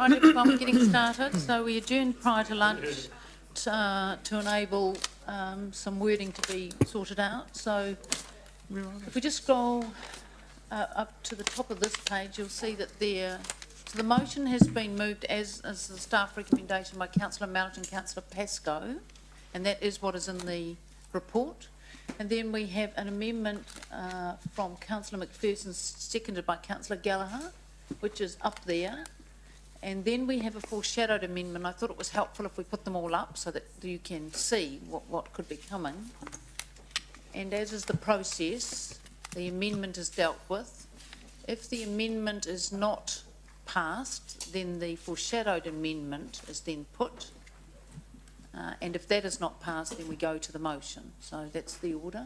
Right, everyone, we're getting started. So we adjourned prior to lunch to enable some wording to be sorted out. So if we just scroll up to the top of this page, you'll see that so the motion has been moved as the staff recommendation by Councillor Melton and Councillor Pascoe, and that is what is in the report. And then we have an amendment from Councillor McPherson, seconded by Councillor Gallagher, which is up there. And then we have a foreshadowed amendment. I thought it was helpful if we put them all up so that you can see what could be coming. And as is the process, the amendment is dealt with. If the amendment is not passed, then the foreshadowed amendment is then put. And if that is not passed, then we go to the motion. So that's the order.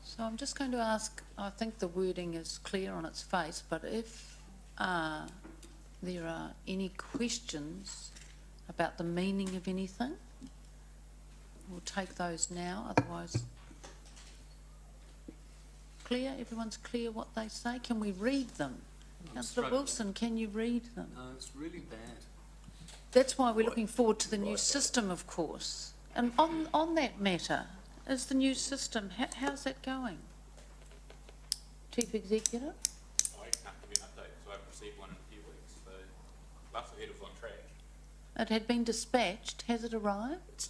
So I'm just going to ask, I think the wording is clear on its face, but if there are any questions about the meaning of anything, we'll take those now, otherwise... Clear? Everyone's clear what they say? Can we read them? Councillor Wilson, can you read them? No, it's really bad. That's why we're looking forward to the new system, of course. And on that matter, is the new system, how's that going? Chief Executive? I can't give you an update, so I haven't received one in a few weeks. So last I heard it was on track. It had been dispatched. Has it arrived?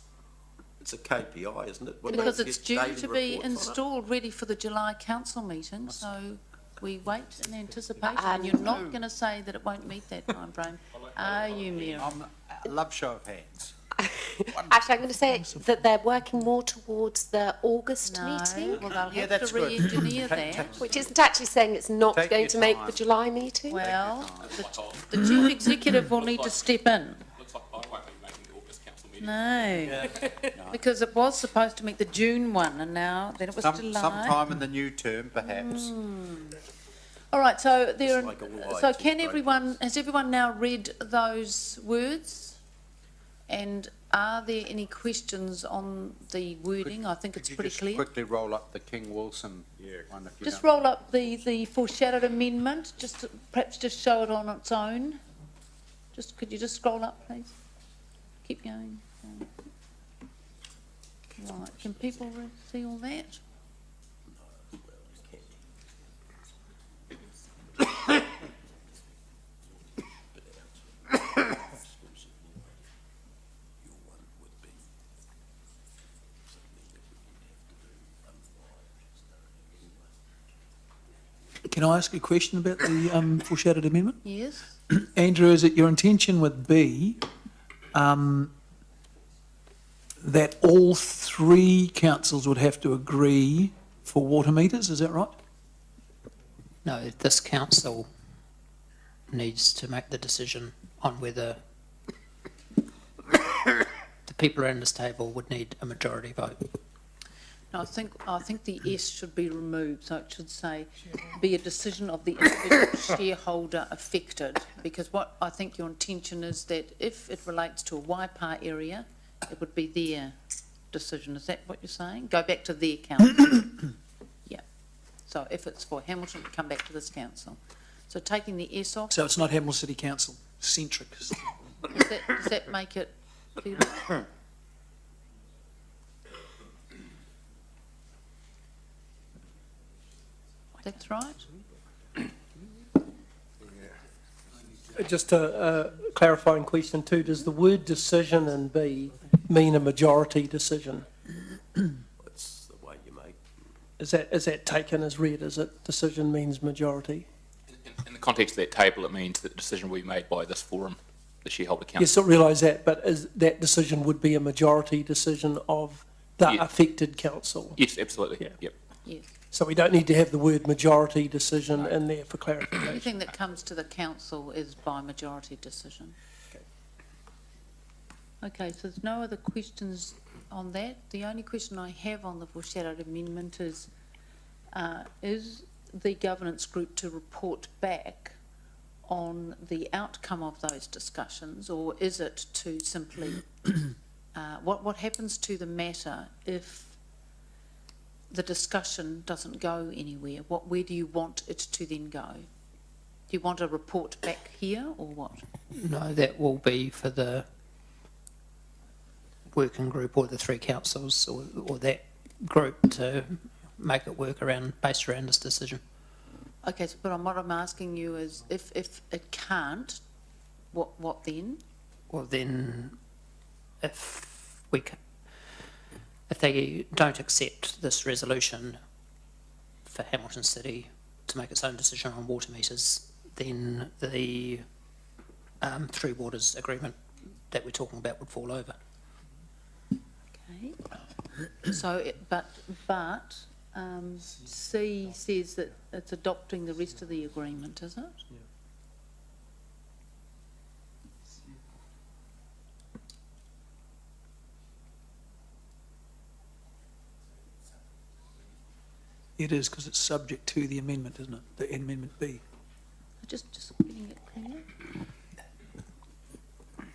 It's a KPI, isn't it? Because it's due to be installed, ready for the July council meeting. So we wait in anticipation. You're not going to say that it won't meet that time frame, are you, Mary? I love show of hands. Actually, I'm going to say that they're working more towards the August meeting. Well, they'll have to re-engineer that. Which isn't actually saying it's not Take going your to make time. the July meeting. Well, the chief executive will need to step in. Looks like I won't be making the August council meeting. No, because it was supposed to meet the June one, and now then it was July. Sometime in the new term, perhaps. All right, so there. It's like all So IT can everyone? Has everyone now read those words? And are there any questions on the wording? I think it's pretty clear. Quickly roll up the King Wilson one. If you Just don't roll up the foreshadowed amendment. Perhaps just show it on its own. Could you just scroll up, please? Keep going. Right. Can people see all that? Can I ask a question about the foreshadowed amendment? Yes. Andrew, is it your intention with B that all three councils would have to agree for water meters? Is that right? No, this council needs to make the decision on whether the people around this table would need a majority vote. No, I think the S should be removed, so it should say be a decision of the individual shareholder affected, because what I think your intention is that if it relates to a Waipa area, it would be their decision. Is that what you're saying? Go back to their council. Yeah. So if it's for Hamilton, it come back to this council. So taking the S off. So it's not Hamilton City Council centric. Does that make it clearer? That's right. Just a clarifying question too, does the word decision in B mean a majority decision? That's the way you make. Is that taken as read, is it decision means majority? In the context of that table, it means that the decision will be made by this forum, the shareholder council. Yes, I realise that, but is that decision would be a majority decision of the affected council? Yes, absolutely. Yeah. Yep. Yes. So we don't need to have the word majority decision in there for clarification. Anything that comes to the council is by majority decision. Okay, so there's no other questions on that. The only question I have on the foreshadowed amendment is the governance group to report back on the outcome of those discussions, or is it to simply, what happens to the matter if the discussion doesn't go anywhere? Where do you want it to then go? Do you want a report back here, or what? No, that will be for the working group or the three councils or that group to make it work based around this decision. Okay, so, but what I'm asking you is, if it can't, what then? Well, then, if they don't accept this resolution for Hamilton City to make its own decision on water meters, then the Three Waters agreement that we're talking about would fall over. Okay. So, C says that it's adopting the rest of the agreement, is it? It is, because it's subject to the amendment, isn't it? The Amendment B. Just getting it clear.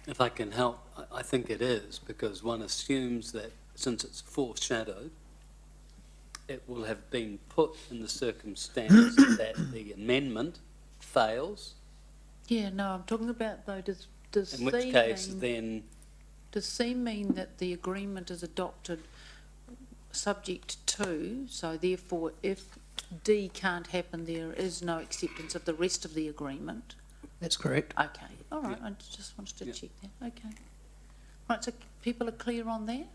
If I can help, I think it is, because one assumes that since it's foreshadowed, it will have been put in the circumstance that the amendment fails, Yeah, no, I'm talking about though, does in which C case mean, then, does C mean that the agreement is adopted subject to, so therefore if D can't happen, there is no acceptance of the rest of the agreement? That's correct. Okay, all right, I just wanted to check that, okay. Right, so people are clear on that?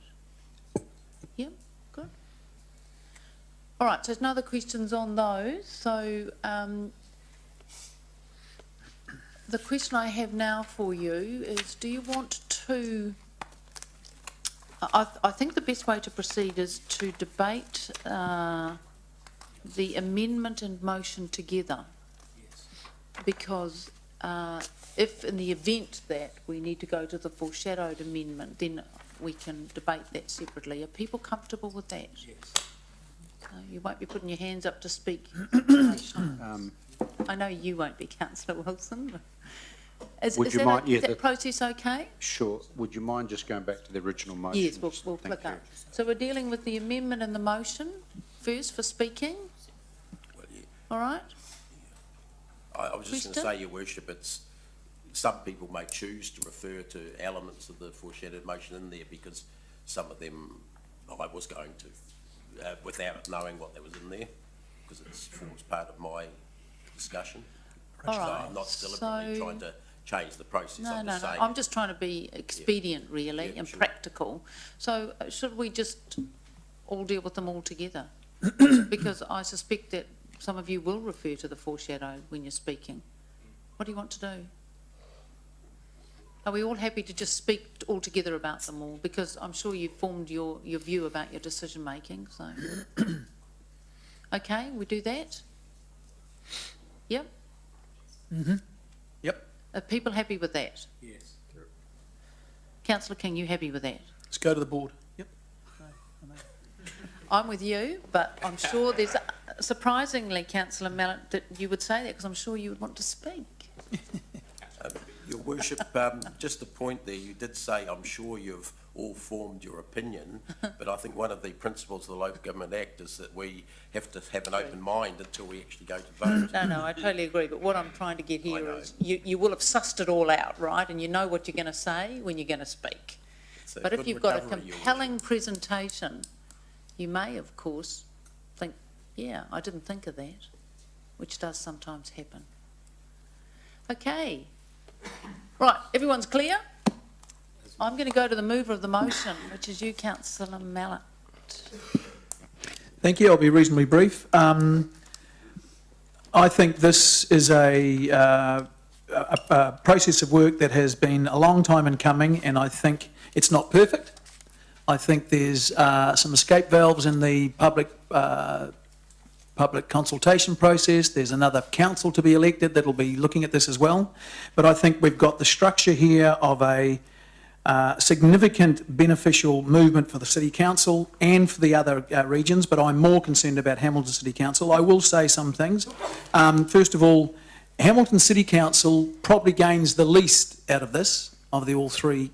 Yep, good. All right, so there's no other questions on those, so the question I have now for you is, do you want to, I think the best way to proceed is to debate the amendment and motion together. Because if in the event that we need to go to the foreshadowed amendment, then we can debate that separately. Are people comfortable with that? yes. So you won't be putting your hands up to speak. I know you won't be, Councillor Wilson. But is Would you that, mind- yeah, is that the- process okay? Sure. Would you mind just going back to the original motion? Yes, we'll Thank flick you. up. So we're dealing with the amendment and the motion first for speaking. All right? I was just going to Question? say, Your Worship, some people may choose to refer to elements of the foreshadowed motion in there because some of them I was going to, without knowing what that was in there, because it forms part of my discussion. All So right. I'm not deliberately So- trying to change the process. No, I'm no, just no, saying. I'm just trying to be expedient really Yeah, and sure. practical. So should we just all deal with them all together? Because I suspect that some of you will refer to the foreshadow when you're speaking. What do you want to do? Are we all happy to just speak all together about them all? Because I'm sure you've formed your view about your decision making, so. Okay, we do that? Yep? Yep. Are people happy with that? Yes. Councillor King, you happy with that? Let's go to the board. Yep. I'm with you, but I'm sure there's, surprisingly, Councillor Mallett, that you would say that because I'm sure you would want to speak. Your Worship, just a point there, you did say, I'm sure you've all formed your opinion, but I think one of the principles of the Local Government Act is that we have to have an open mind until we actually go to vote. No, I totally agree, but what I'm trying to get here know. is you will have sussed it all out, right? And you know what you're going to say when you're going to speak. It's a But if good you've got a recovery, Your compelling presentation, you may, of course, think, yeah, I didn't think of that, which does sometimes happen. Okay. Right, everyone's clear? I'm going to go to the mover of the motion, which is you, Councillor Mallett. Thank you. I'll be reasonably brief. I think this is a process of work that has been a long time in coming, and I think it's not perfect. I think there's some escape valves in the public consultation process. There's another council to be elected that'll be looking at this as well. But I think we've got the structure here of a significant beneficial movement for the City Council and for the other regions, but I'm more concerned about Hamilton City Council. I will say some things. First of all, Hamilton City Council probably gains the least out of this, of the all three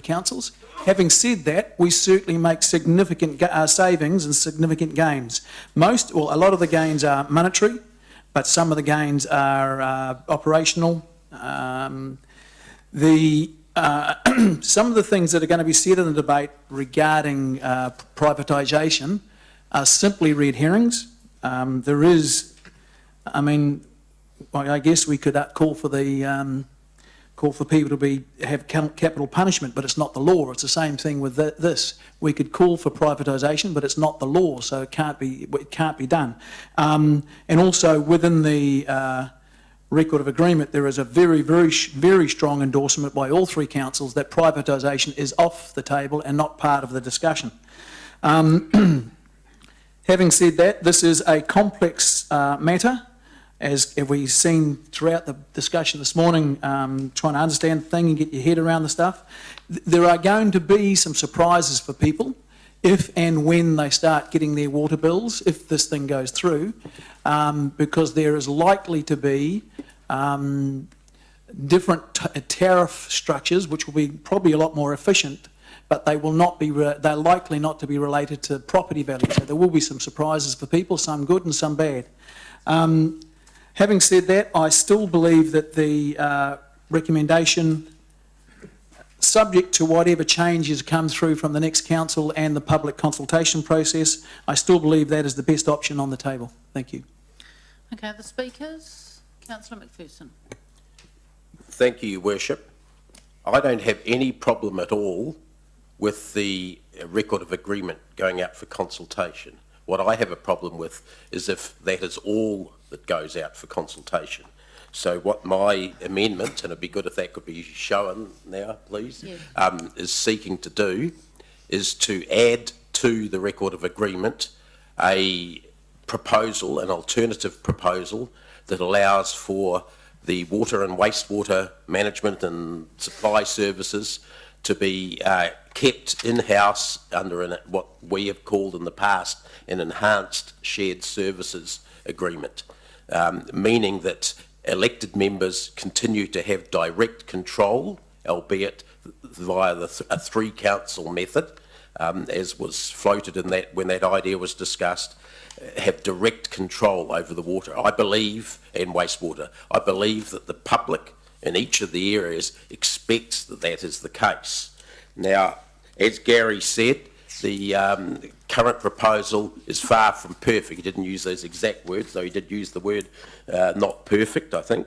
councils. Having said that, we certainly make significant savings and significant gains. A lot of the gains are monetary, but some of the gains are operational. Some of the things that are going to be said in the debate regarding privatisation are simply red herrings. I guess we could call for people to have capital punishment, but it's not the law. It's the same thing with this. We could call for privatisation, but it's not the law, so it can't be done. And also within the record of agreement, there is a very, very, very strong endorsement by all three councils that privatisation is off the table and not part of the discussion. Having said that, this is a complex matter, as we've seen throughout the discussion this morning, trying to understand the thing and get your head around the stuff. There are going to be some surprises for people if and when they start getting their water bills, if this thing goes through, because there is likely to be different tariff structures which will be probably a lot more efficient, but they will not be. They're likely not to be related to property value. So there will be some surprises for people, some good and some bad. Having said that, I still believe that the recommendation, subject to whatever changes come through from the next council and the public consultation process, I still believe that is the best option on the table. Thank you. Okay, the speakers. Councillor McPherson. Thank you, Your Worship. I don't have any problem at all with the record of agreement going out for consultation. What I have a problem with is if that is all that goes out for consultation. So what my amendment, and it'd be good if that could be shown now, please, is seeking to do is to add to the record of agreement a proposal, an alternative proposal that allows for the water and wastewater management and supply services to be kept in-house under what we have called in the past an enhanced shared services agreement, meaning that elected members continue to have direct control, albeit via a three-council method, as was floated in that when that idea was discussed, have direct control over the water. I believe, and wastewater, I believe that the public in each of the areas expects that that is the case. Now, as Gary said, the current proposal is far from perfect. He didn't use those exact words, though he did use the word not perfect, I think.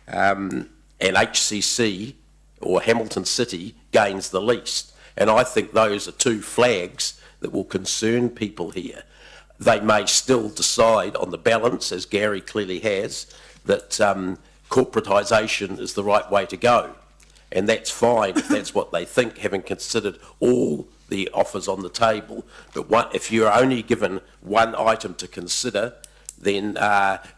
And HCC, or Hamilton City, gains the least. And I think those are two flags that will concern people here. They may still decide on the balance, as Gary clearly has, that corporatisation is the right way to go. And that's fine if that's what they think, having considered all the offers on the table. But if you're only given one item to consider, then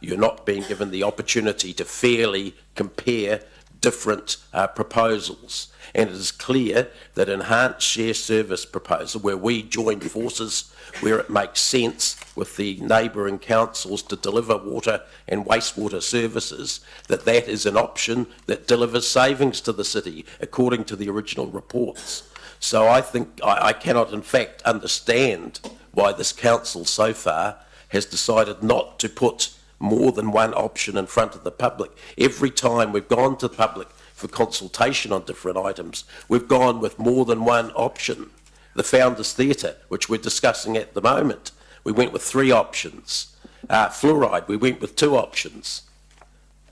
you're not being given the opportunity to fairly compare different proposals. And it is clear that enhanced share service proposal, where we join forces where it makes sense with the neighbouring councils to deliver water and wastewater services, that is an option that delivers savings to the city, according to the original reports. So I think I cannot in fact understand why this council so far has decided not to put more than one option in front of the public. Every time we've gone to the public for consultation on different items, we've gone with more than one option. The Founders Theatre, which we're discussing at the moment, we went with 3 options. Fluoride, we went with 2 options.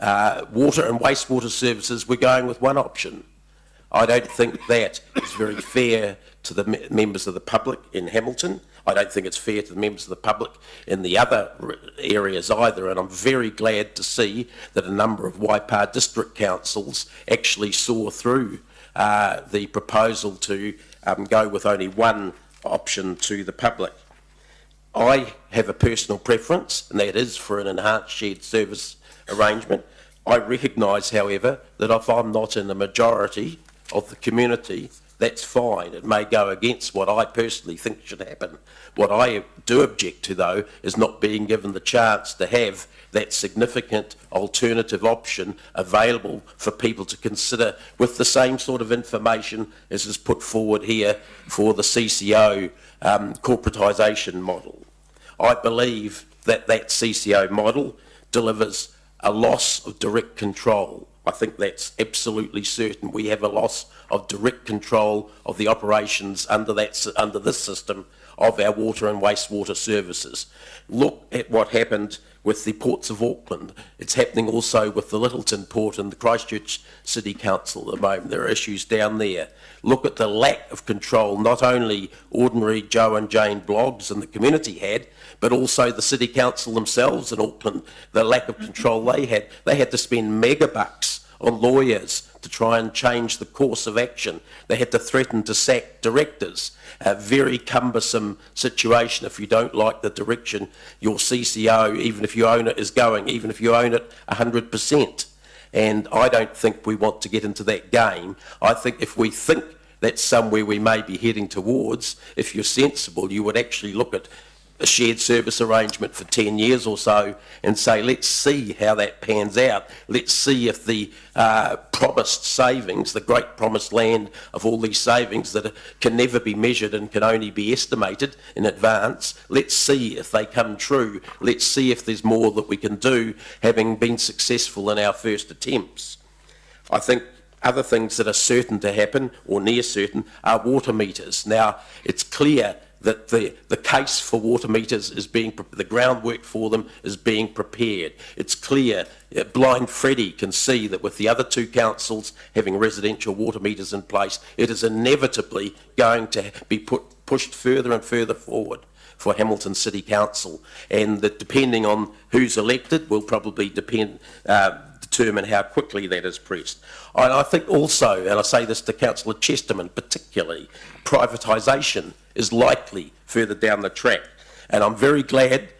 Water and wastewater services, we're going with 1 option. I don't think that is very fair to the members of the public in Hamilton. I don't think it's fair to the members of the public in the other areas either, and I'm very glad to see that a number of Waipa district councils actually saw through the proposal to go with only 1 option to the public. I have a personal preference, and that is for an enhanced shared service arrangement. I recognise, however, that if I'm not in the majority of the community that's fine. It may go against what I personally think should happen. What I do object to, though, is not being given the chance to have that significant alternative option available for people to consider with the same sort of information as is put forward here for the CCO corporatisation model. I believe that that CCO model delivers a loss of direct control. I think that's absolutely certain. We have a loss of direct control of the operations under this system of our water and wastewater services. Look at what happened with the ports of Auckland. It's happening also with the Littleton Port and the Christchurch City Council at the moment. There are issues down there. Look at the lack of control not only ordinary Joe and Jane Bloggs and the community had, but also the City Council themselves in Auckland, the lack of control they had. They had to spend megabucks on lawyers to try and change the course of action. They had to threaten to sack directors. A very cumbersome situation if you don't like the direction your CCO, even if you own it, is going, even if you own it 100%. And I don't think we want to get into that game. I think if we think that's somewhere we may be heading towards, if you're sensible, you would actually look at a shared service arrangement for 10 years or so and say, let's see how that pans out. Let's see if the promised savings, the great promised land of all these savings that can never be measured and can only be estimated in advance, let's see if they come true. Let's see if there's more that we can do, having been successful in our first attempts. I think other things that are certain to happen, or near certain, are water meters. Now, it's clear that the case for water meters is the groundwork for them is being prepared. It's clear, blind Freddie can see that with the other two councils having residential water meters in place, it is inevitably going to be pushed further and further forward for Hamilton City Council, and that depending on who's elected will probably determine how quickly that is pressed. And I think also, and I say this to Councillor Chesterman particularly, privatisation is likely further down the track. And I'm very glad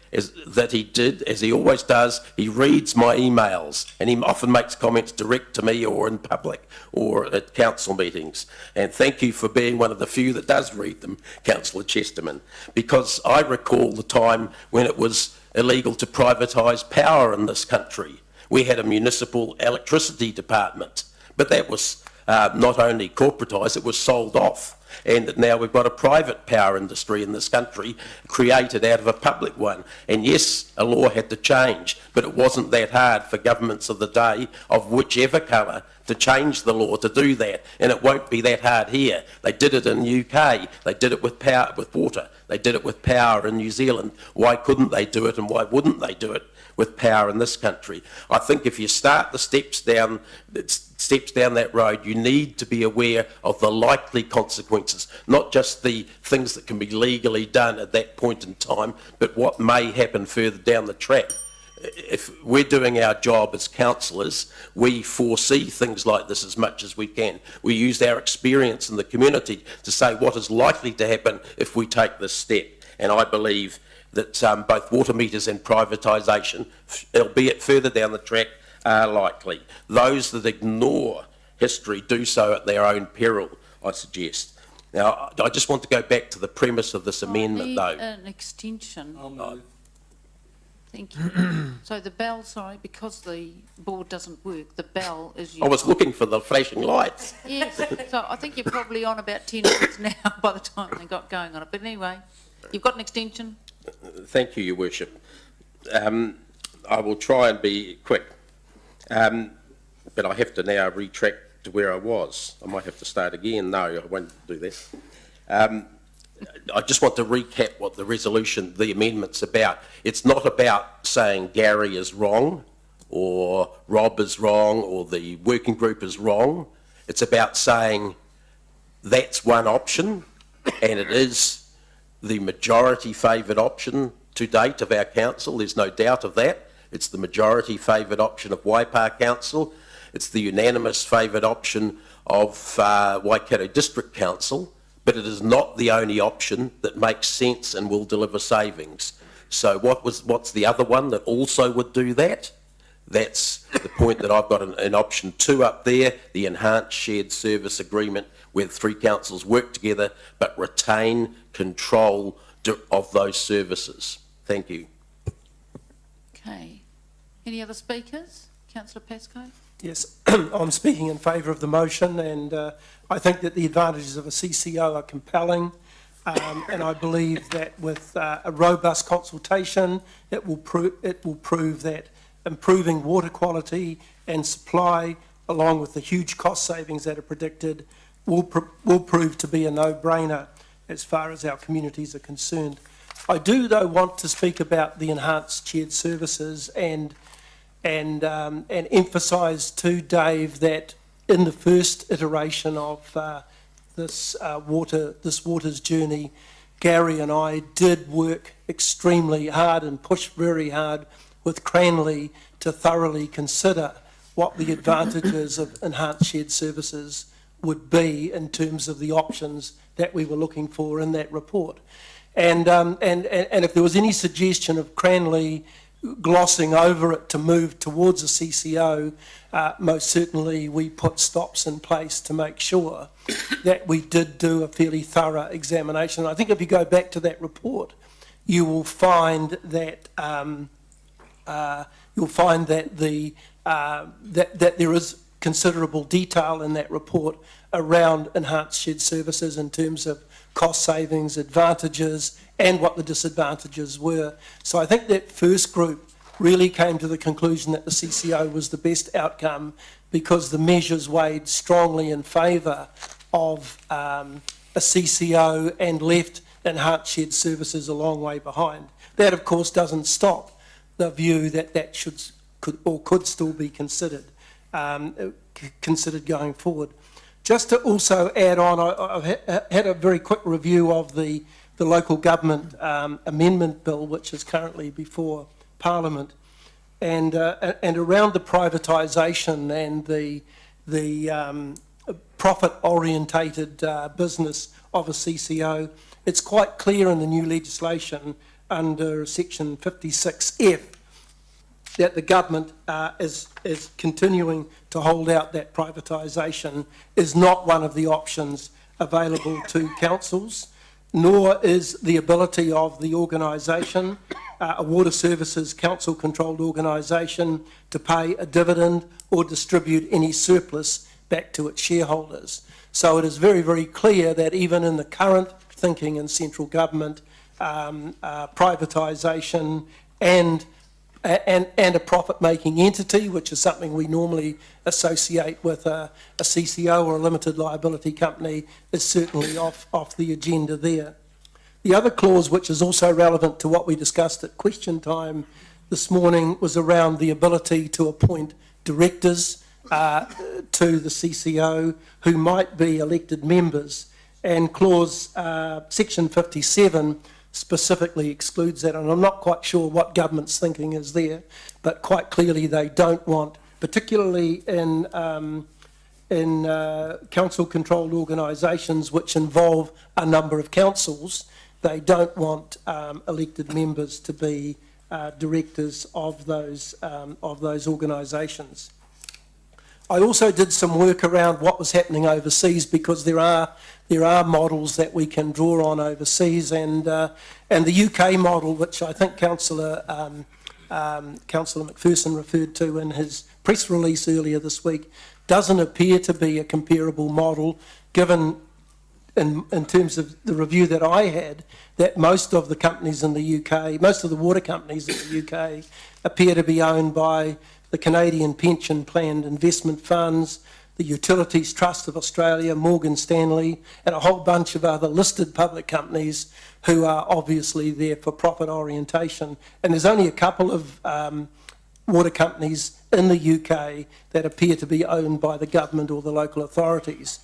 that he did, as he always does, he reads my emails, and he often makes comments direct to me or in public or at council meetings. And thank you for being one of the few that does read them, Councillor Chesterman, because I recall the time when it was illegal to privatise power in this country. We had a municipal electricity department, but that was not only corporatised, it was sold off. And now we've got a private power industry in this country created out of a public one. And yes, a law had to change, but it wasn't that hard for governments of the day, of whichever colour, to change the law to do that. And it won't be that hard here. They did it in the UK. They did it with power, with water. They did it with power in New Zealand. Why couldn't they do it, and why wouldn't they do it with power in this country? I think if you start the steps down that road, you need to be aware of the likely consequences, not just the things that can be legally done at that point in time, but what may happen further down the track. If we're doing our job as councillors, we foresee things like this as much as we can. We use our experience in the community to say what is likely to happen if we take this step. And I believe that both water meters and privatisation, albeit further down the track, are likely. Those that ignore history do so at their own peril, I suggest. Now, I just want to go back to the premise of this amendment, though. An extension. I'll move. Thank you. So the bell, sorry, because the board doesn't work, the bell is used. I was looking for the flashing lights. Yes, so I think you're probably on about 10 minutes now by the time they got going on it. But anyway, you've got an extension? Thank you, Your Worship. I will try and be quick, but I have to now retract to where I was. I might have to start again. No, I won't do this. I just want to recap what the resolution, the amendment's about. It's not about saying Gary is wrong, or Rob is wrong, or the working group is wrong. It's about saying that's one option, and it is the majority favoured option to date of our council. There's no doubt of that. It's the majority favoured option of Waipa Council. It's the unanimous favoured option of Waikato District Council, but it is not the only option that makes sense and will deliver savings. So what's the other one that also would do that? That's the point that I've got in option 2 up there, the enhanced shared service agreement where the three councils work together but retain control of those services. Thank you. Okay. Any other speakers? Councillor Pascoe? Yes, I'm speaking in favour of the motion, and I think that the advantages of a CCO are compelling, and I believe that with a robust consultation, it will prove that improving water quality and supply, along with the huge cost savings that are predicted, will prove to be a no-brainer as far as our communities are concerned. I do, though, want to speak about the enhanced shared services and emphasise to Dave that in the first iteration of this water's journey, Gary and I did work extremely hard and push very hard with Cranley to thoroughly consider what the advantages of enhanced shared services would be in terms of the options that we were looking for in that report. And if there was any suggestion of Cranley glossing over it to move towards a CCO, most certainly we put stops in place to make sure that we did do a fairly thorough examination. I think if you go back to that report, you will find that that there is considerable detail in that report around enhanced shared services in terms of cost savings, advantages, and what the disadvantages were. So I think that first group really came to the conclusion that the CCO was the best outcome because the measures weighed strongly in favour of a CCO and left enhanced shared services a long way behind. That, of course, doesn't stop the view that that could still be considered going forward. Just to also add on, I've had a very quick review of the local government amendment bill, which is currently before Parliament, and around the privatisation and the profit-orientated business of a CCO. It's quite clear in the new legislation under Section 56F that the government is continuing to hold out that privatisation is not one of the options available to councils, nor is the ability of the organisation, a water services council-controlled organisation, to pay a dividend or distribute any surplus back to its shareholders. So it is very, very clear that even in the current thinking in central government, privatisation and a profit-making entity, which is something we normally associate with a CCO or a limited liability company, is certainly off the agenda there. The other clause, which is also relevant to what we discussed at question time this morning, was around the ability to appoint directors to the CCO who might be elected members. And clause section 57 specifically excludes that, and I'm not quite sure what government's thinking is there, but quite clearly they don't want, particularly in council-controlled organisations which involve a number of councils, they don't want elected members to be directors of those organisations. I also did some work around what was happening overseas, because there are models that we can draw on overseas, and the UK model, which I think Councillor McPherson referred to in his press release earlier this week, doesn't appear to be a comparable model, given in terms of the review that I had, that most of the companies in the UK, most of the water companies in the UK appear to be owned by the Canadian Pension Plan Investment Funds, the Utilities Trust of Australia, Morgan Stanley, and a whole bunch of other listed public companies who are obviously there for profit orientation. And there's only a couple of water companies in the UK that appear to be owned by the government or the local authorities.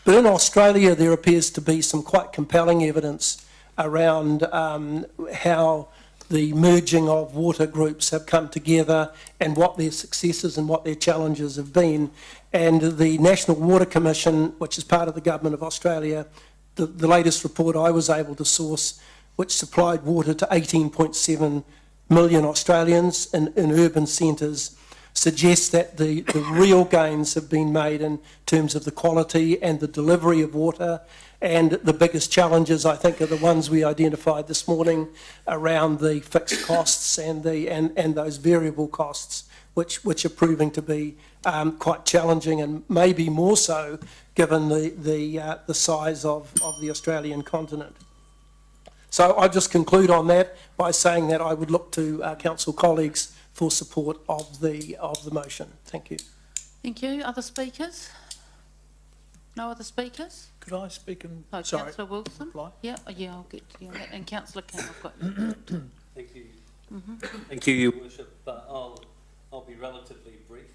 But in Australia, there appears to be some quite compelling evidence around how the merging of water groups have come together and what their successes and what their challenges have been. And the National Water Commission, which is part of the Government of Australia, the latest report I was able to source, which supplied water to 18.7 million Australians in urban centres, suggests that the real gains have been made in terms of the quality and the delivery of water. And the biggest challenges, I think, are the ones we identified this morning around the fixed costs and those variable costs, which are proving to be quite challenging, and maybe more so given the size of the Australian continent. So I'll just conclude on that by saying that I would look to council colleagues for support of the motion. Thank you. Thank you. Other speakers? No other speakers? Could I speak and, Oh, sorry, Councillor Wilson? reply? Yeah, I'll get to you on that. And Councillor King, I've got you. Thank you. Thank you, Your Worship. I'll be relatively brief.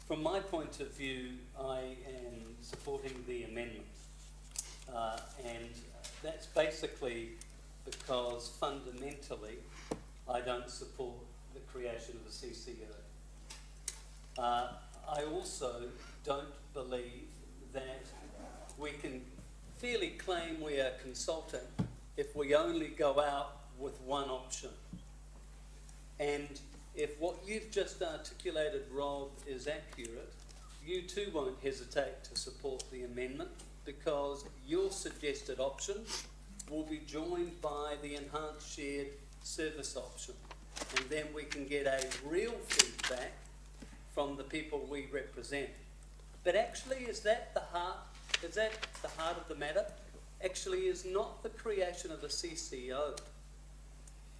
From my point of view, I am supporting the amendment. And that's basically because fundamentally I don't support the creation of a CCO. I also don't believe that we can fairly claim we are consulting if we only go out with one option. And if what you've just articulated, Rob, is accurate, you too won't hesitate to support the amendment, because your suggested option will be joined by the enhanced shared service option. And then we can get a real feedback from the people we represent. But actually, is that the heart of the matter? Actually, is not the creation of a CCO.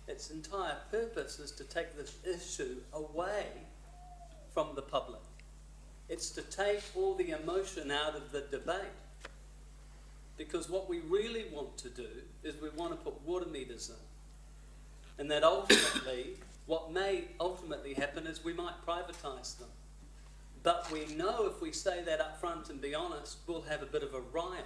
Its entire purpose is to take this issue away from the public. It's to take all the emotion out of the debate. Because what we really want to do is we want to put water meters in. And that ultimately, what may ultimately happen is we might privatise them. But we know if we say that up front and be honest, we'll have a bit of a riot.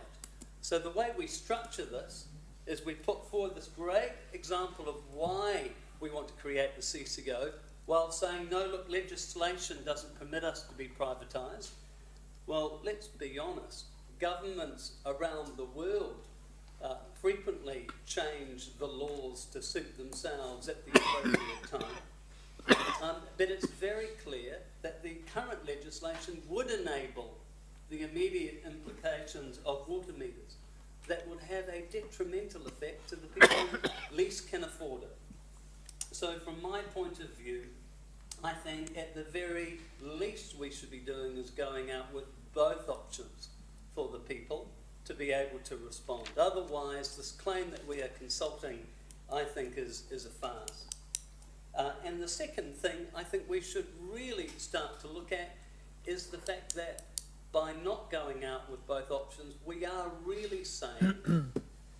So the way we structure this is we put forward this great example of why we want to create the CCO, while saying, no, look, legislation doesn't permit us to be privatised. Well, let's be honest. Governments around the world frequently change the laws to suit themselves at the appropriate time. But it's very clear that the current legislation would enable the immediate implications of water meters that would have a detrimental effect to the people who least can afford it. So from my point of view, I think at the very least we should be doing is going out with both options for the people to be able to respond. Otherwise, this claim that we are consulting, I think, is a farce. And the second thing I think we should really start to look at is the fact that by not going out with both options, we are really saying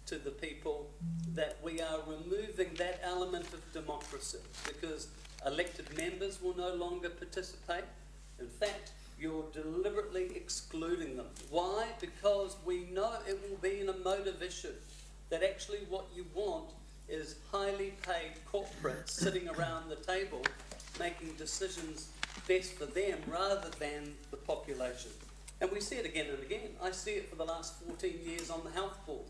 to the people that we are removing that element of democracy, because elected members will no longer participate. In fact, you're deliberately excluding them. Why? Because we know it will be an emotive issue, that actually what you want is highly paid corporates sitting around the table making decisions best for them rather than the population. And we see it again and again. I see it for the last 14 years on the health board.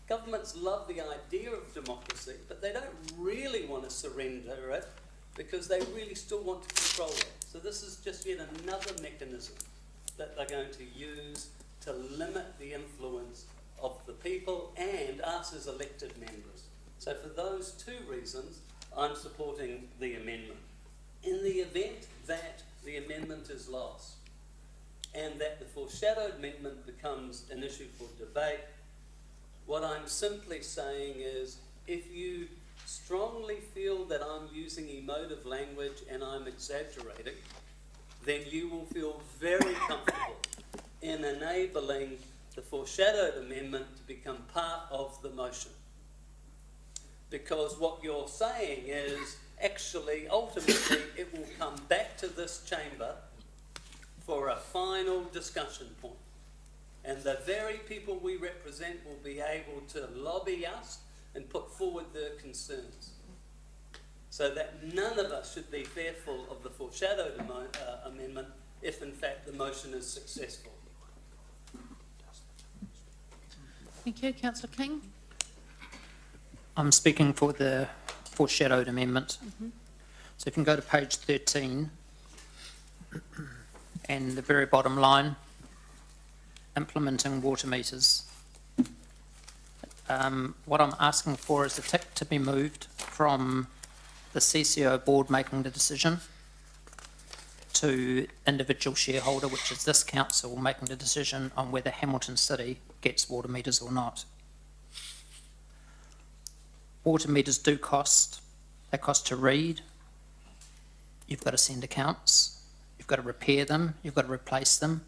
Governments love the idea of democracy, but they don't really want to surrender it because they really still want to control it. So this is just yet another mechanism that they're going to use to limit the influence of the people and us as elected members. So for those two reasons, I'm supporting the amendment. In the event that the amendment is lost and that the foreshadowed amendment becomes an issue for debate, what I'm simply saying is, if you strongly feel that I'm using emotive language and I'm exaggerating, then you will feel very comfortable in enabling the foreshadowed amendment to become part of the motion. Because what you're saying is, actually, ultimately, it will come back to this chamber for a final discussion point. And the very people we represent will be able to lobby us and put forward their concerns. So that none of us should be fearful of the foreshadowed amendment if, in fact, the motion is successful. Thank you. Councillor King? I'm speaking for the foreshadowed amendment. So if you can go to page 13, And the very bottom line, implementing water meters. What I'm asking for is the tick to be moved from the CCO board making the decision to individual shareholder, which is this council, making the decision on whether Hamilton City gets water meters or not. Water meters do cost. They cost to read. You've got to send accounts. You've got to repair them. You've got to replace them.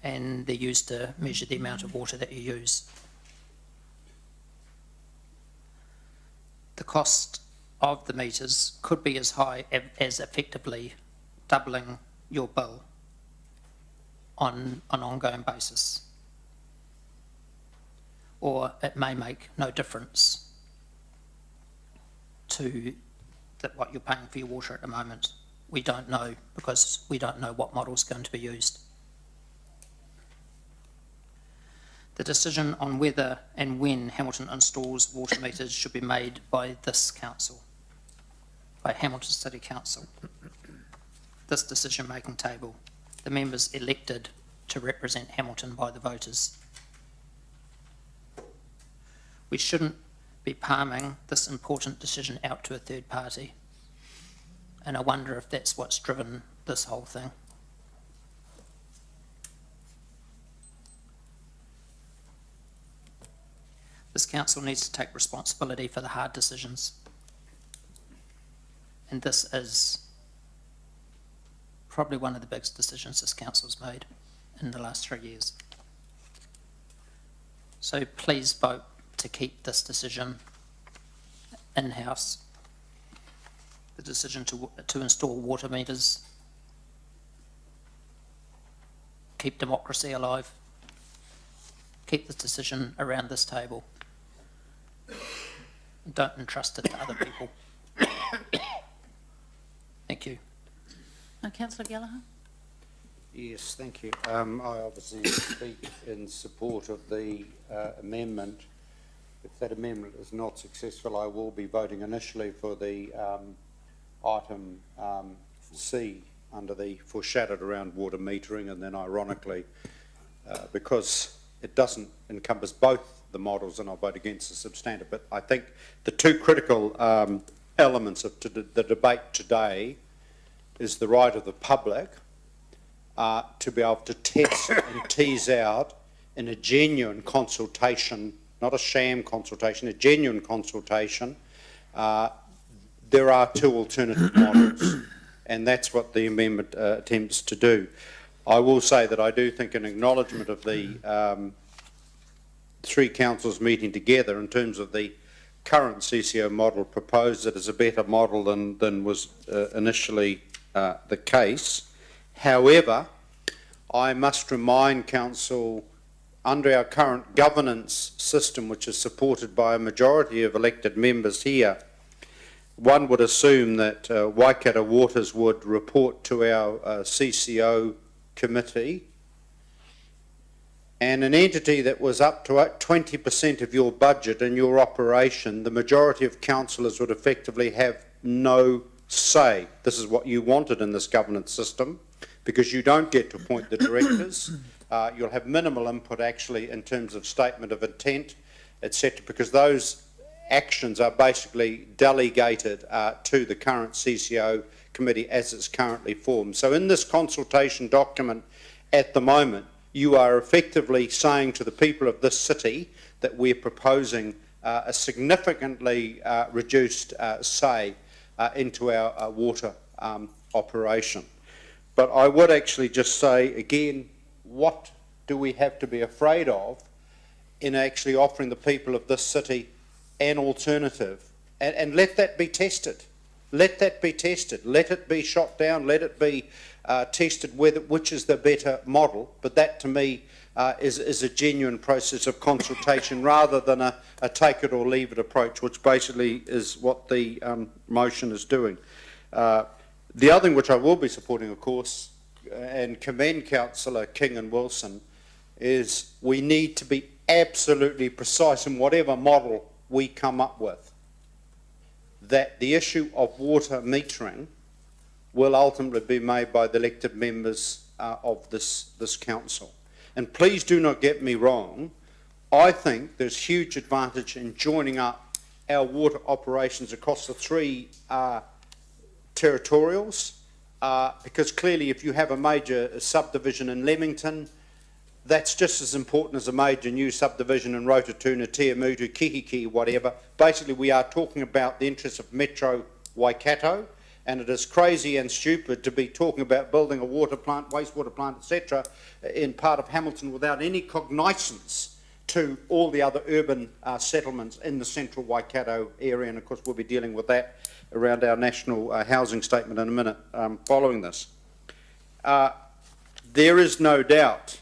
And they're used to measure the amount of water that you use. The cost of the meters could be as high as effectively doubling your bill on an ongoing basis. Or it may make no difference to what you're paying for your water at the moment. We don't know, because we don't know what model is going to be used. The decision on whether and when Hamilton installs water meters should be made by this council, by Hamilton City Council. This decision-making table, the members elected to represent Hamilton by the voters. We shouldn't be palming this important decision out to a third party. And I wonder if that's what's driven this whole thing. This council needs to take responsibility for the hard decisions. And this is probably one of the biggest decisions this council's made in the last 3 years. So please vote to keep this decision in-house. The decision to install water meters, keep democracy alive, keep this decision around this table. Don't entrust it to other people. Thank you. Councillor Gallagher? Yes, thank you. I obviously speak in support of the amendment. If that amendment is not successful, I will be voting initially for the item C under the foreshadowed around water metering, and then ironically, because it doesn't encompass both the models, and I'll vote against the substantive. But I think the two critical elements of the debate today is the right of the public to be able to test and tease out in a genuine consultation, not a sham consultation, a genuine consultation. There are two alternative models, and that's what the amendment attempts to do. I will say that I do think an acknowledgement of the three councils meeting together in terms of the current CCO model proposed that is a better model than was initially the case. However, I must remind Council, under our current governance system, which is supported by a majority of elected members here, one would assume that Waikato Waters would report to our CCO committee, and an entity that was up to 20% of your budget and your operation, the majority of councillors would effectively have no say. This is what you wanted in this governance system, because you don't get to appoint the directors. You'll have minimal input actually in terms of statement of intent, etc., because those actions are basically delegated to the current CCO committee as it's currently formed. So in this consultation document at the moment, you are effectively saying to the people of this city that we're proposing a significantly reduced say into our water operation. But I would actually just say again, what do we have to be afraid of in actually offering the people of this city an alternative? And let that be tested. Let that be tested. Let it be shot down. Let it be tested which is the better model. But that to me is a genuine process of consultation rather than a take it or leave it approach, which basically is what the motion is doing. The other thing which I will be supporting, of course, and commend Councillor King and Wilson, is we need to be absolutely precise in whatever model we come up with, that the issue of water metering will ultimately be made by the elected members of this council. And please do not get me wrong, I think there's huge advantage in joining up our water operations across the three territorials, because clearly if you have a major subdivision in Leamington, that's just as important as a major new subdivision in Rotorua, Tiamutu, Kihiki, whatever. Basically, we are talking about the interests of Metro Waikato, and it is crazy and stupid to be talking about building a water plant, wastewater plant, etc., in part of Hamilton without any cognizance to all the other urban settlements in the central Waikato area, and of course we'll be dealing with that around our national housing statement in a minute following this. There is no doubt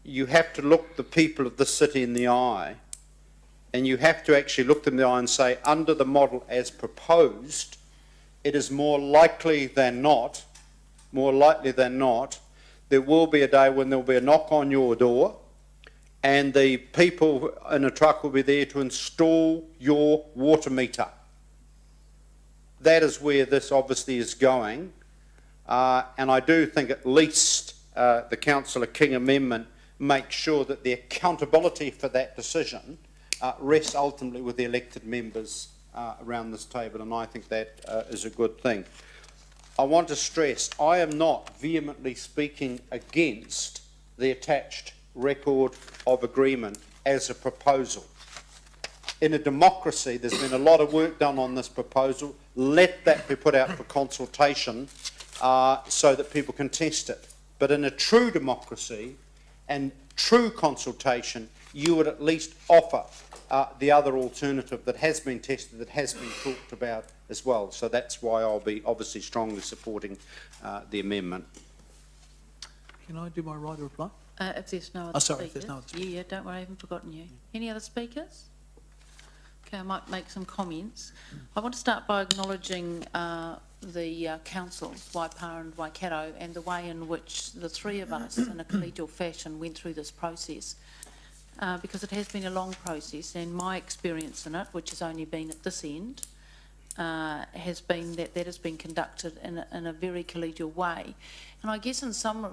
you have to look the people of this city in the eye, and you have to actually look them in the eye and say, under the model as proposed, it is more likely than not, there will be a day when there will be a knock on your door and the people in a truck will be there to install your water meter. That is where this obviously is going, and I do think at least the Councillor King Amendment makes sure that the accountability for that decision rests ultimately with the elected members around this table, and I think that is a good thing. I want to stress, I am not vehemently speaking against the attached record of agreement as a proposal. In a democracy, there's been a lot of work done on this proposal. Let that be put out for consultation so that people can test it. But in a true democracy and true consultation, you would at least offer the other alternative that has been tested, that has been talked about as well. So that's why I'll be obviously strongly supporting the amendment. Can I do my right of reply? If there's no other sorry, speakers. if there's no other speakers. Yeah, don't worry, I haven't forgotten you. Any other speakers? Okay, I might make some comments. I want to start by acknowledging the councils, Waipa and Waikato, and the way in which the three of us, in a collegial fashion, went through this process. Because it has been a long process, and my experience in it, which has only been at this end, has been that has been conducted in a very collegial way. And I guess in some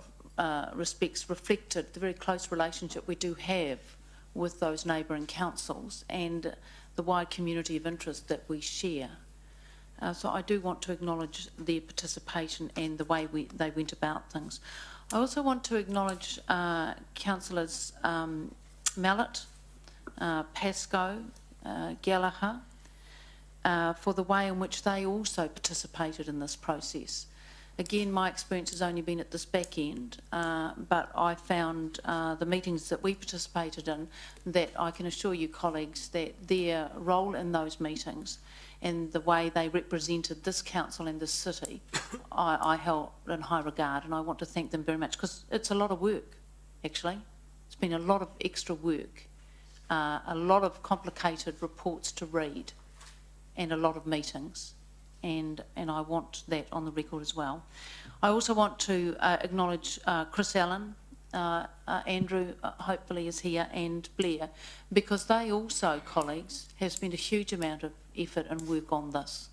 respects reflected the very close relationship we do have with those neighbouring councils and the wide community of interest that we share. So I do want to acknowledge their participation and the way they went about things. I also want to acknowledge councillors Mallet, Pascoe, Gallagher, for the way in which they also participated in this process. Again, my experience has only been at this back end, but I found the meetings that we participated in that I can assure you, colleagues, that their role in those meetings and the way they represented this council and this city, I held in high regard, and I want to thank them very much, because it's a lot of work, actually. It's been a lot of extra work, a lot of complicated reports to read, and a lot of meetings. And I want that on the record as well. I also want to acknowledge Chris Allen, Andrew hopefully is here, and Blair, because they also, colleagues, have spent a huge amount of effort and work on this,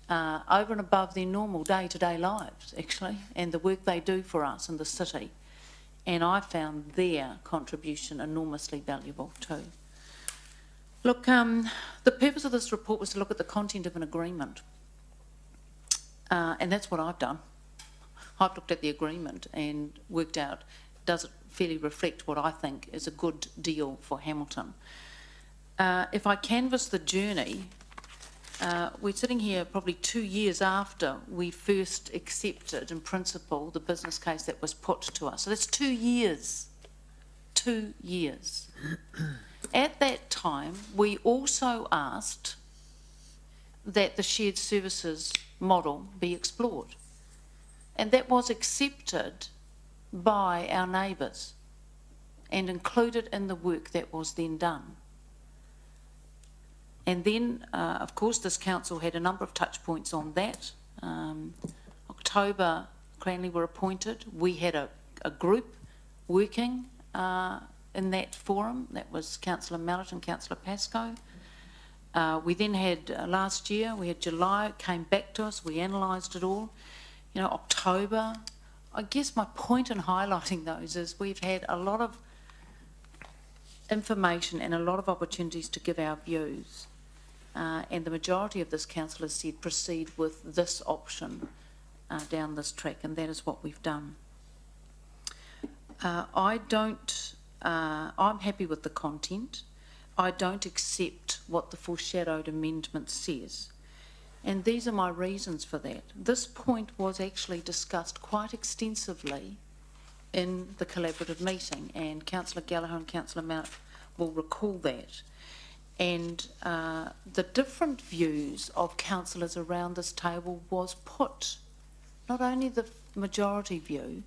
over and above their normal day-to-day lives, actually, and the work they do for us in the city. And I found their contribution enormously valuable too. Look, the purpose of this report was to look at the content of an agreement. And that's what I've done. I've looked at the agreement and worked out, does it fairly reflect what I think is a good deal for Hamilton? If I canvass the journey, we're sitting here probably 2 years after we first accepted in principle the business case that was put to us. So that's 2 years. 2 years. At that time, we also asked that the shared services model be explored. And that was accepted by our neighbours and included in the work that was then done. And then, of course, this council had a number of touch points on that. October, Cranley were appointed. We had a group working in that forum. That was Councillor Mallet and Councillor Pascoe. We then had last year, we had July, it came back to us, we analysed it all. October. I guess my point in highlighting those is we've had a lot of information and a lot of opportunities to give our views. And the majority of this council has said proceed with this option down this track, and that is what we've done. I'm happy with the content. I don't accept what the foreshadowed amendment says. And these are my reasons for that. This point was actually discussed quite extensively in the collaborative meeting, and Councillor Gallagher and Councillor Mount will recall that. And the different views of councillors around this table was put, not only the majority view,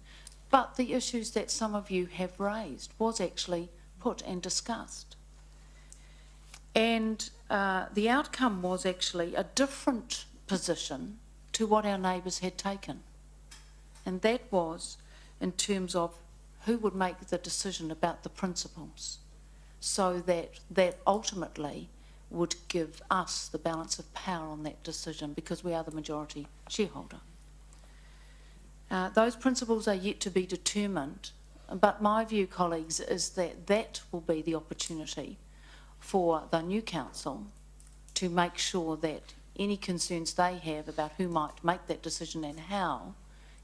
but the issues that some of you have raised was actually put and discussed. And the outcome was actually a different position to what our neighbours had taken. And that was in terms of who would make the decision about the principles, so that ultimately would give us the balance of power on that decision, because we are the majority shareholder. Those principles are yet to be determined, but my view, colleagues, is that that will be the opportunity for the new council to make sure that any concerns they have about who might make that decision and how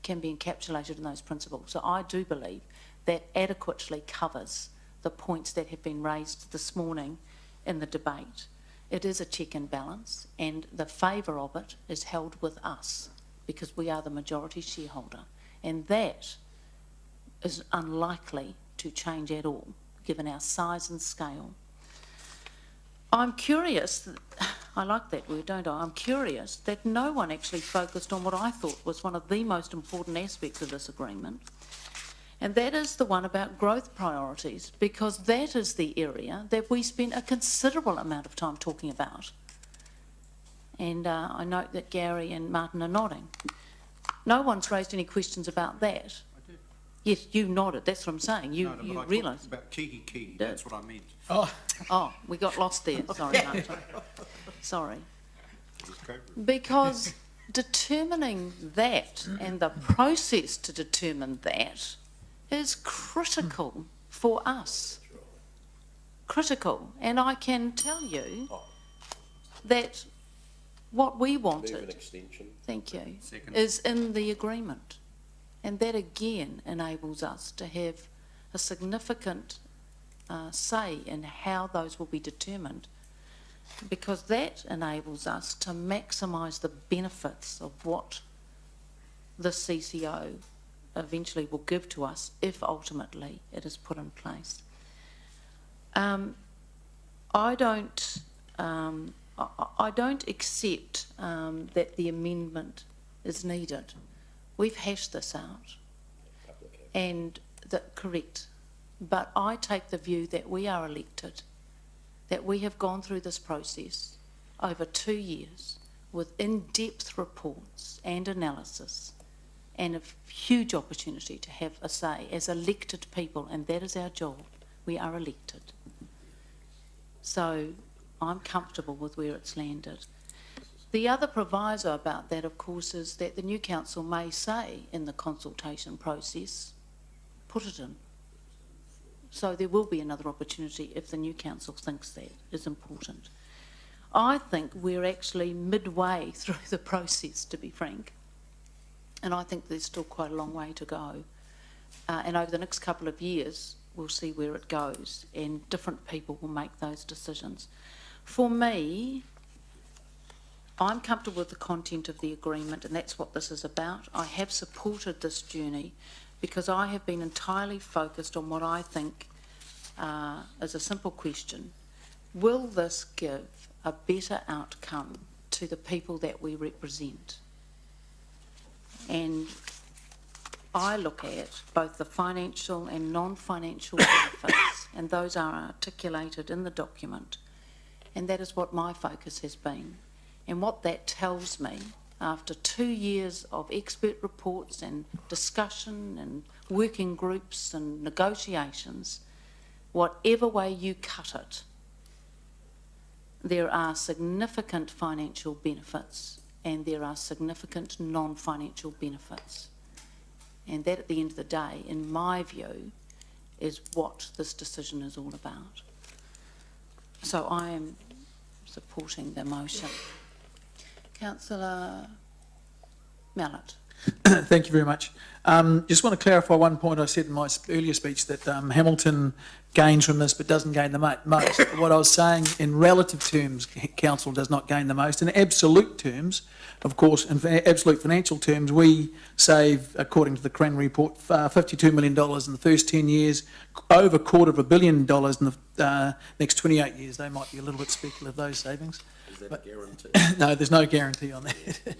can be encapsulated in those principles. So I do believe that adequately covers the points that have been raised this morning in the debate. It is a check and balance, and the favour of it is held with us because we are the majority shareholder, and that is unlikely to change at all given our size and scale. I'm curious, I like that word, don't I? I'm curious that no one actually focused on what I thought was one of the most important aspects of this agreement, and that is the one about growth priorities, because that is the area that we spent a considerable amount of time talking about. And I note that Gary and Martin are nodding. No one's raised any questions about that. I did. Yes, you nodded, that's what I'm saying. You realised. About kihi, Yeah. that's what I meant. Oh, we got lost there. Sorry, Martin. Sorry. Because determining that and the process to determine that is critical for us. Critical. And I can tell you that what we wanted, thank you, is in the agreement. And that again enables us to have a significant say in how those will be determined, because that enables us to maximise the benefits of what the CCO eventually will give to us if ultimately it is put in place. I don't accept that the amendment is needed. We've hashed this out, and correct. But I take the view that we are elected, that we have gone through this process over 2 years with in-depth reports and analysis, and a huge opportunity to have a say as elected people, and that is our job. We are elected. So I'm comfortable with where it's landed. The other proviso about that, of course, is that the new council may say in the consultation process, put it in. So there will be another opportunity if the new council thinks that is important. I think we're actually midway through the process, to be frank, and I think there's still quite a long way to go. And over the next couple of years, we'll see where it goes, and different people will make those decisions. For me, I'm comfortable with the content of the agreement, and that's what this is about. I have supported this journey because I have been entirely focused on what I think is a simple question. Will this give a better outcome to the people that we represent? And I look at both the financial and non-financial benefits, and those are articulated in the document, and that is what my focus has been. And what that tells me, after 2 years of expert reports and discussion and working groups and negotiations, whatever way you cut it, there are significant financial benefits and there are significant non-financial benefits. And that, at the end of the day, in my view, is what this decision is all about. So I am supporting the motion. Councillor Mallett. Thank you very much. Just want to clarify one point I said in my earlier speech, that Hamilton gains from this but doesn't gain the most. What I was saying, in relative terms, council does not gain the most. In absolute terms, of course, in absolute financial terms, we save, according to the Cran report, $52 million in the first 10 years, over $250 million in the next 28 years. They might be a little bit speculative, those savings. Is that a guarantee? No, there's no guarantee on that.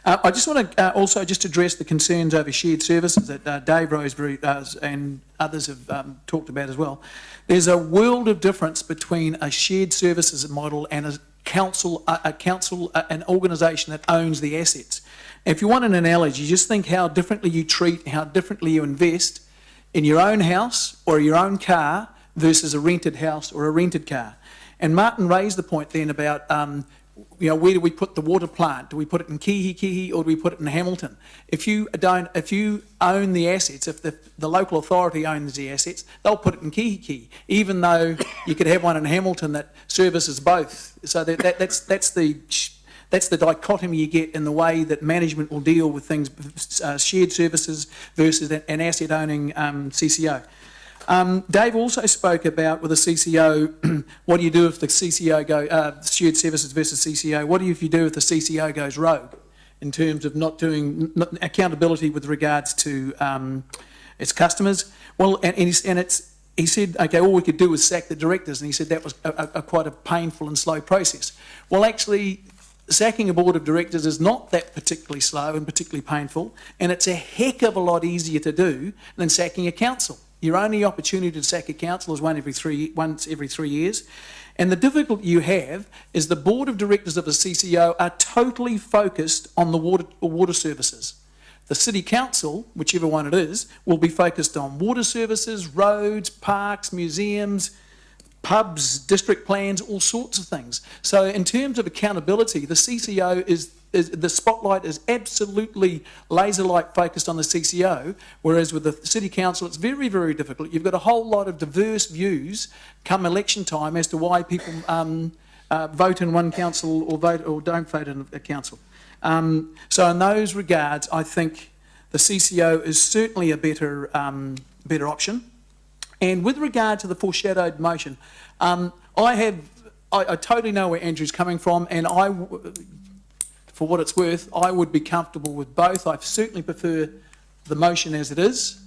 I just want to also just address the concerns over shared services that Dave Roseberry and others have talked about as well. There's a world of difference between a shared services model and an organisation that owns the assets. If you want an analogy, just think how differently you treat, how differently you invest in your own house or your own car versus a rented house or a rented car. And Martin raised the point then about, where do we put the water plant? Do we put it in Kihi or do we put it in Hamilton? If you own the assets, if the local authority owns the assets, they'll put it in Kihi, even though you could have one in Hamilton that services both. So that's the dichotomy you get in the way that management will deal with things, shared services versus an asset owning CCO. Dave also spoke about with the CCO, what do you do if the CCO shared services versus CCO? What do you if you do if the CCO goes rogue in terms of not doing accountability with regards to its customers? Well, he said, okay, all we could do was sack the directors, and he said that was quite a painful and slow process. Well, actually, sacking a board of directors is not that particularly slow and particularly painful, and it's a heck of a lot easier to do than sacking a council. Your only opportunity to sack a council is once every 3 years. And the difficulty you have is the board of directors of a CCO are totally focused on the water services. The city council, whichever one it is, will be focused on water services, roads, parks, museums, pubs, district plans, all sorts of things. So in terms of accountability, the CCO the spotlight is absolutely laser-like focused on the CCO, whereas with the City Council it's very, very difficult. You've got a whole lot of diverse views come election time as to why people vote in one council or don't vote in a council. So in those regards, I think the CCO is certainly a better option. And with regard to the foreshadowed motion, I totally know where Andrew's coming from, and for what it's worth, I would be comfortable with both. I certainly prefer the motion as it is.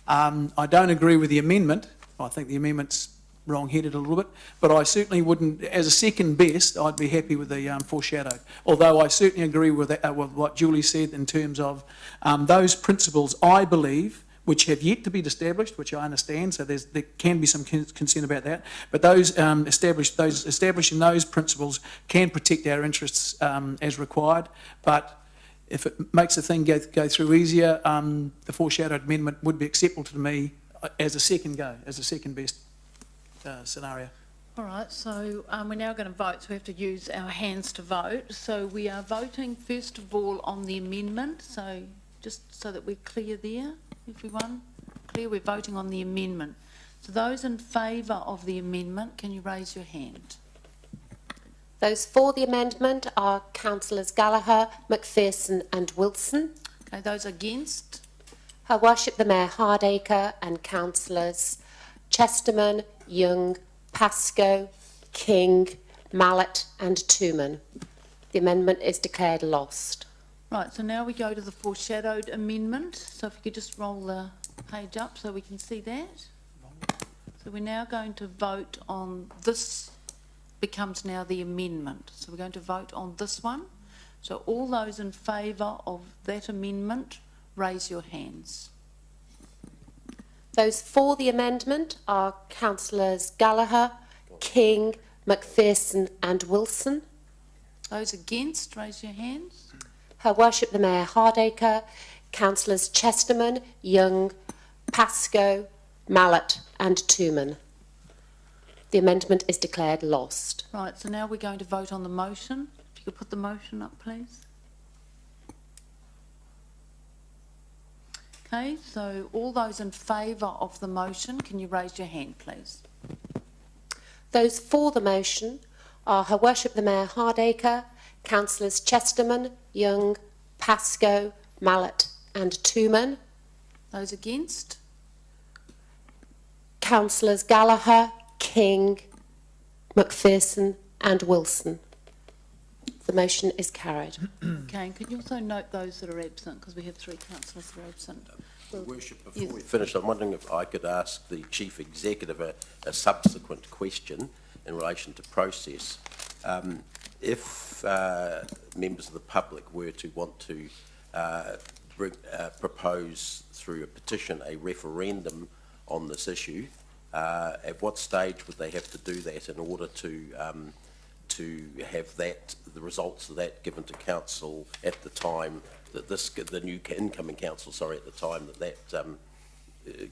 I don't agree with the amendment. I think the amendment's wrong-headed a little bit, but I certainly wouldn't, as a second best, I'd be happy with the foreshadowed. Although I certainly agree with what Julie said in terms of those principles, I believe, which have yet to be established, which I understand, so there can be some concern about that, but those establishing those principles can protect our interests as required. But if it makes the thing go through easier, the foreshadowed amendment would be acceptable to me as a second best scenario. All right, so we're now going to vote, so we have to use our hands to vote. So we are voting first of all on the amendment, so just so that we're clear there. Everyone clear? We're voting on the amendment. So those in favour of the amendment, can you raise your hand? Those for the amendment are Councillors Gallagher, McPherson and Wilson. Okay, those against? Her Worship the Mayor Hardacre and Councillors Chesterman, Young, Pascoe, King, Mallett and Tooman. The amendment is declared lost. Right, so now we go to the foreshadowed amendment. So if you could just roll the page up so we can see that. So we're now going to vote on this, becomes now the amendment. So we're going to vote on this one. So all those in favour of that amendment, raise your hands. Those for the amendment are Councillors Gallagher, King, McPherson and Wilson. Those against, raise your hands. Her Worship the Mayor Hardacre, Councillors Chesterman, Young, Pascoe, Mallett and Tooman. The amendment is declared lost. Right, so now we're going to vote on the motion. If you could put the motion up, please. Okay, so all those in favour of the motion, can you raise your hand, please? Those for the motion are Her Worship the Mayor Hardacre, Councillors Chesterman, Young, Pascoe, Mallet and Tooman, Those against? Councillors Gallagher, King, McPherson and Wilson. The motion is carried. Okay, and can you also note those that are absent, because we have 3 councillors that are absent. Your Worship, Yes. before we finish, I'm wondering if I could ask the Chief Executive a subsequent question in relation to process. If members of the public were to want to propose through a petition a referendum on this issue, at what stage would they have to do that in order to have that, the results of that given to council at the time that the new incoming council, at the time that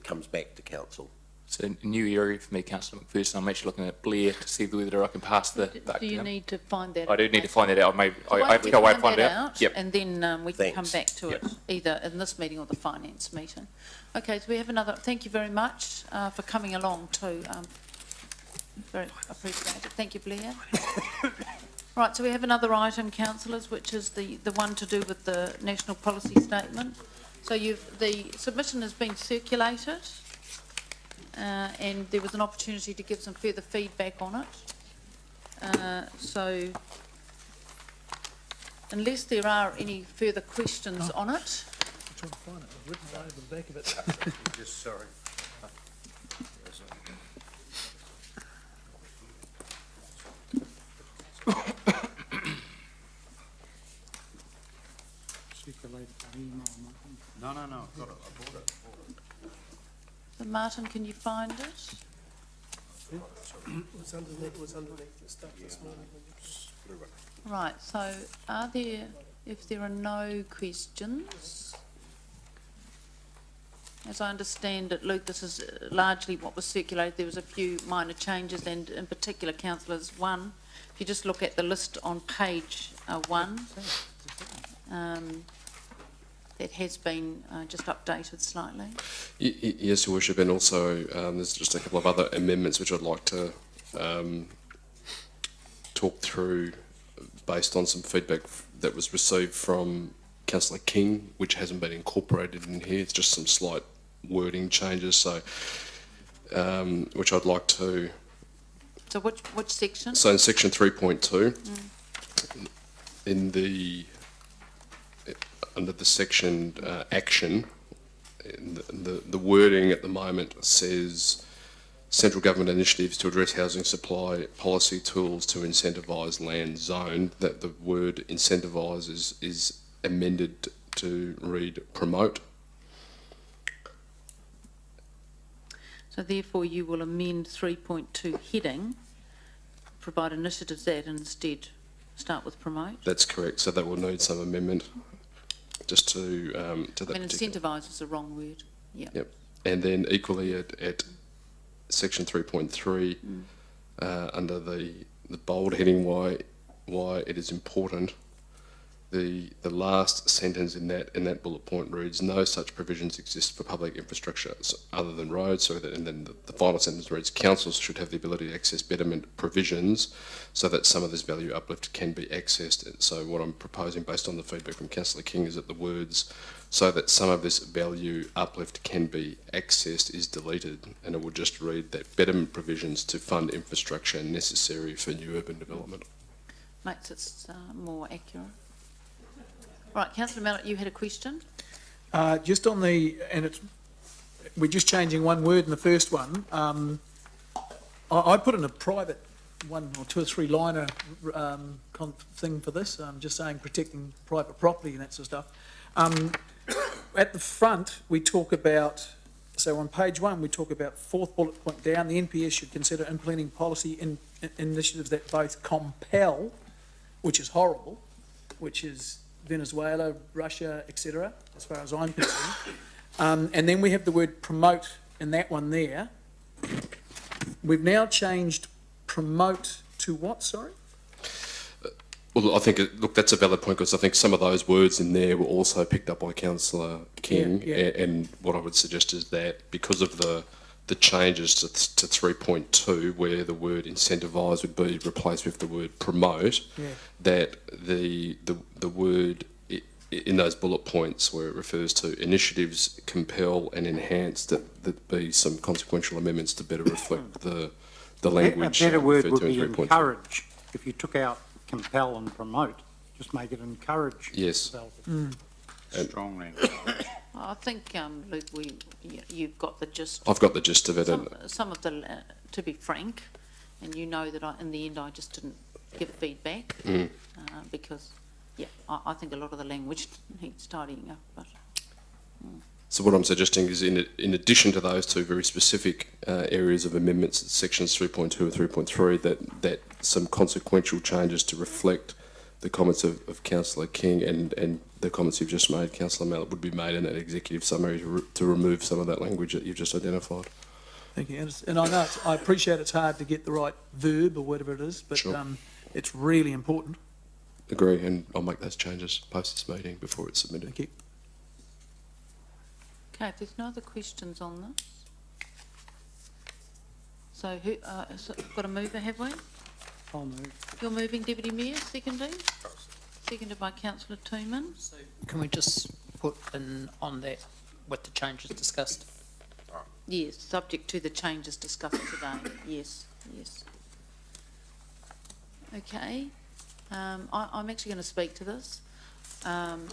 comes back to council? It's a new area for me, Councillor McPherson. I'm actually looking at Blair to see whether I can pass the back Do to you him. need to find that? I do need to find that out. Maybe So I have to go away and find it out. Yep. And then we can come Thanks. back to it, Yep. either in this meeting or the finance meeting. Okay, so we have another, thank you very much for coming along too. Very appreciated. Thank you, Blair. Right, so we have another item, councillors, which is the one to do with the national policy statement. So the submission has been circulated and there was an opportunity to give some further feedback on it. So unless there are any further questions on it, I'm trying to find it. I've written right over the back of it. Just sorry. No, I've got it. I bought it. so Martin, can you find it? It was underneath the stuff this morning. Right, so if there are no questions, as I understand it, Luke, this is largely what was circulated. There was a few minor changes, and in particular, councillors, one, if you just look at the list on page 1, that has been just updated slightly. Yes, Your Worship, and also there's just a couple of other amendments which I'd like to talk through based on some feedback that was received from Councillor King, which hasn't been incorporated in here. It's just some slight wording changes, so which I'd like to. So which section? So in section 3.2, in the under the section action, the wording at the moment says central government initiatives to address housing supply, policy tools to incentivise land zoned. That the word incentivise is amended to read promote. So therefore you will amend 3.2 heading, provide initiatives that and instead start with promote. That's correct. So that will need some amendment, just to that. I mean, particular- incentivise is the wrong word. Yeah. Yep. And then equally at section 3.3, under the bold heading, why it is important, the last sentence in that bullet point reads, no such provisions exist for public infrastructure other than roads. And then the final sentence reads, councils should have the ability to access betterment provisions so that some of this value uplift can be accessed. And so what I'm proposing, based on the feedback from Councillor King, is that the words so that some of this value uplift can be accessed is deleted, and it will just read that betterment provisions to fund infrastructure necessary for new urban development. Makes it more accurate. Right, Councillor Mallet, you had a question? Just on we're just changing one word in the first one. I put in a private 1 or 2 or 3 liner thing for this. I'm just saying protecting private property and that sort of stuff. At the front, we talk about, so on page 1, we talk about 4th bullet point down, the NPS should consider implementing policy initiatives that both compel, which is horrible, which is Venezuela, Russia, etc., as far as I'm concerned. And then we have the word promote in that one there. We've now changed promote to what, sorry? Well, I think, look, that's a valid point, because I think some of those words in there were also picked up by Councillor King. Yeah, yeah. And what I would suggest is that because of the changes to 3.2, where the word incentivise would be replaced with the word promote, that the word in those bullet points where it refers to initiatives compel and enhance, that be some consequential amendments to better reflect the language. A better word referred would to in be 3.2. encourage. If you took out compel and promote, just make it encourage. Yes. development. Strongly encouraged. I think, Luke, you've got the gist. I've got the gist of it. Some of the, to be frank, and you know that in the end I just didn't give feedback because, yeah, I think a lot of the language needs tidying up. But So what I'm suggesting is, in addition to those two very specific areas of amendments, sections 3.2 and 3.3, that some consequential changes to reflect the comments of Councillor King and the comments you've just made, Councillor Mallett, would be made in that executive summary to remove some of that language that you've just identified. Thank you. And I know I appreciate it's hard to get the right verb or whatever it is, but Sure. it's really important. Agree, and I'll make those changes post this meeting before it's submitted. Thank you. okay, if there's no other questions on this, so who? So got a mover, have we? I'll move. You're moving, Deputy Mayor, seconding? Seconded by Councillor Tooman. So can we just put in on that with the changes discussed? Yes, subject to the changes discussed today. Yes, yes. Okay. I'm actually going to speak to this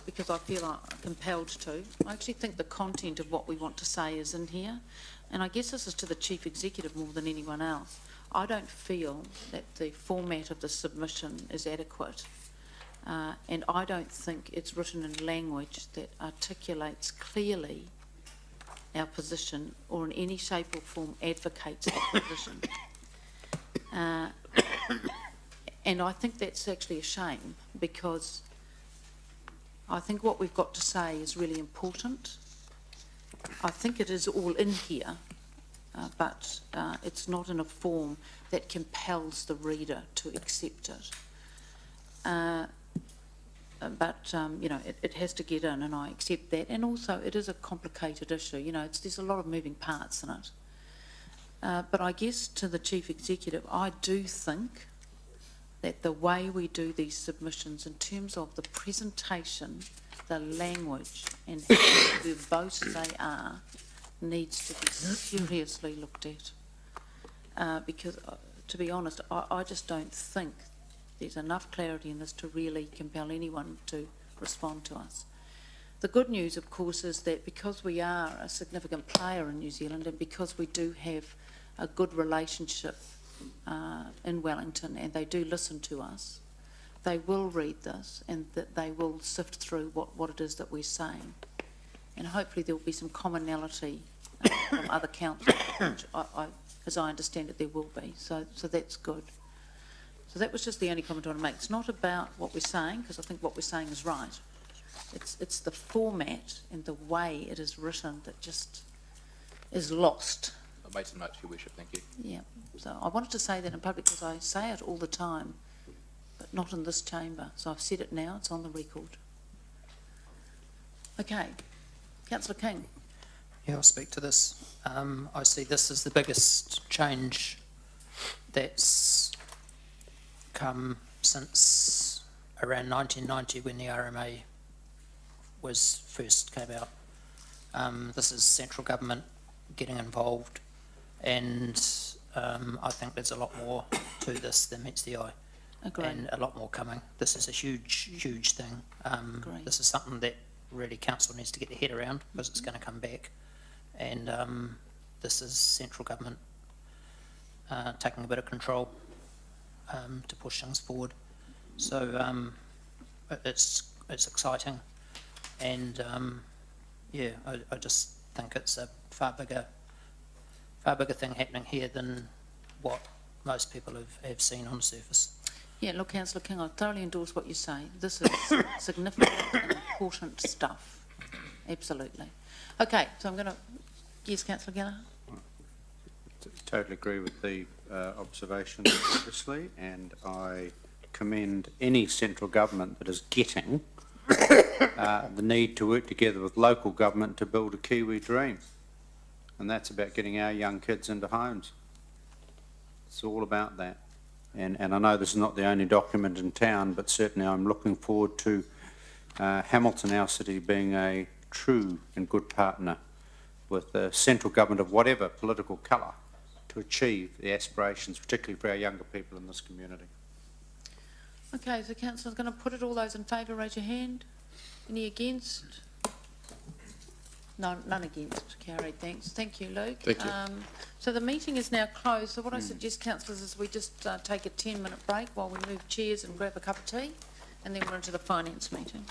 because I feel I'm compelled to. I actually think the content of what we want to say is in here, and I guess this is to the Chief Executive more than anyone else. I don't feel that the format of the submission is adequate, and I don't think it's written in language that articulates clearly our position or in any shape or form advocates that position. And I think that's actually a shame, because I think what we've got to say is really important. I think it is all in here, but it's not in a form that compels the reader to accept it. But you know, it has to get in, and I accept that. And also, it is a complicated issue. You know, there's a lot of moving parts in it. But I guess to the Chief Executive, I do think that the way we do these submissions in terms of the presentation, the language, and how verbose they are, needs to be seriously looked at. Because, to be honest, I just don't think there's enough clarity in this to really compel anyone to respond to us. The good news, of course, is that because we are a significant player in New Zealand, and because we do have a good relationship in Wellington, and they do listen to us, they will read this, and that they will sift through what it is that we're saying. And hopefully there will be some commonality from other councils, which as I understand it, there will be. So that's good. So that was just the only comment I want to make. It's not about what we're saying, because I think what we're saying is right. It's the format and the way it is written that just is lost. I made some notes, Your Worship, thank you. Yeah, so I wanted to say that in public because I say it all the time, but not in this chamber. So I've said it now, it's on the record. Okay, Councillor King. Yeah, I'll speak to this. I see this as the biggest change that's come since around 1990 when the RMA first came out. This is central government getting involved, and I think there's a lot more to this than meets the eye. Agreed. And a lot more coming. This is a huge thing. Agreed. This is something that really council needs to get their head around, because it's going to come back, and this is central government taking a bit of control to push things forward. So it's exciting, and yeah, I just think it's a far bigger thing happening here than what most people have seen on the surface. Yeah, look, Councillor King, I thoroughly endorse what you say. This is significant and important stuff. Absolutely. Okay, so I'm going to... Yes, Councillor Gallagher? Totally agree with the observations, obviously, and I commend any central government that is getting the need to work together with local government to build a Kiwi dream. And that's about getting our young kids into homes. It's all about that. And I know this is not the only document in town, but certainly I'm looking forward to Hamilton, our city, being a true and good partner with the central government of whatever political colour to achieve the aspirations, particularly for our younger people in this community. Okay, so councillor's going to put it. All those in favour, raise your hand. Any against? No, none against. Carried, thanks. Thank you, Luke. Thank you. So the meeting is now closed. So what I suggest, councillors, is we just take a 10-minute break while we move chairs and grab a cup of tea, and then we're into the finance meeting.